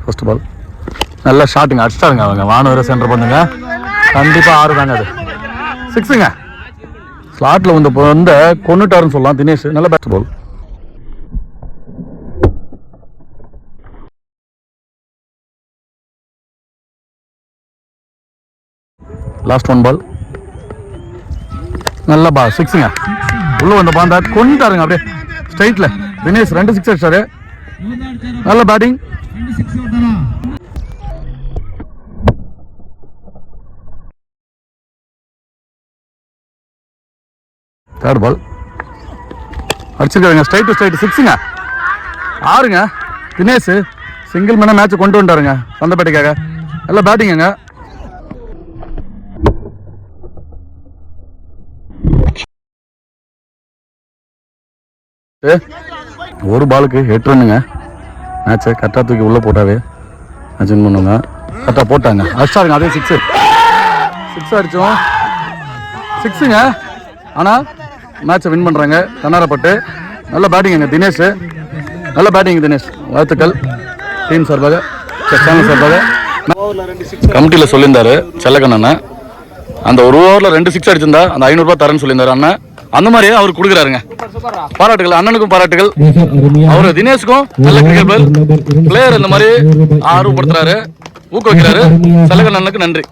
First ball நல்லா ஷாட்டுங்க, அடிச்சிட்டாருங்க அவங்க. வானவரை சென்டர் பண்ணுங்க, கண்டிப்பாக 6 தாங்க. அது 6ங்க. ஸ்லாட்டில் வந்து கொண்டுட்டாருன்னு சொல்லலாம் தினேஷ். நல்ல பேட்ஸ் பால். லாஸ்ட் 1 பால் நல்ல 6ங்க. உள்ள வந்த பாந்தா கொண்டுட்டாருங்க அப்படியே ஸ்ட்ரைட்ல. தினேஷ் 2 6 அடிச்சாரு. நல்ல பேட்டிங். தேர்ட் பால் அடிச்சிருக்காருங்க, ஸ்ட்ரைட் டு ஸ்ட்ரைட் 6ங்க. 6ங்க. தினேஷ் சிங்கிள் மேன மேட்சை கொண்டு வந்துட்டாருங்க சந்தப்பேட்டைக்காக. நல்ல பேட்டிங்குங்க. ஒரு பாலுக்கு 8 ரன்னுங்க. மேட்சை கரெக்டாக தூக்கி உள்ளே போட்டாவே மேட்ச் வின் பண்ணுவாங்க. கரெக்டாக போட்டாங்க, அடிச்சாருங்க. அதே 6 அடித்தோம் 6ங்க. ஆனால் மேட்சை வின் பண்ணுறாங்க கண்ணாரப்பட்டு. நல்ல பேட்டிங்குங்க தினேஷ். நல்ல பேட்டிங் தினேஷ். வாழ்த்துக்கள் டீம் சார்பாக, சேனல் சார்பாக. கமிட்டியில் சொல்லியிருந்தாரு செல்லக்கண்ணன், அந்த ஒரு ஓவரில் 2 6 அடிச்சிருந்தா அந்த 500 ரூபாய் தரேன்னு சொல்லியிருந்தாரு அண்ணன். அந்த மாதிரியே அவருக்கு கொடுக்குறாருங்க. பாராட்டுகள் அண்ணனுக்கும், பாராட்டுகள். அவரு தினேஷுக்கும் நல்ல கிரிக்கெட் பிளேயர் இந்த மாதிரி ஆர்வப்படுத்துறாரு, ஊக்குவிக்கிறாரு. செல்லக்கண்ணனுக்கு நன்றி.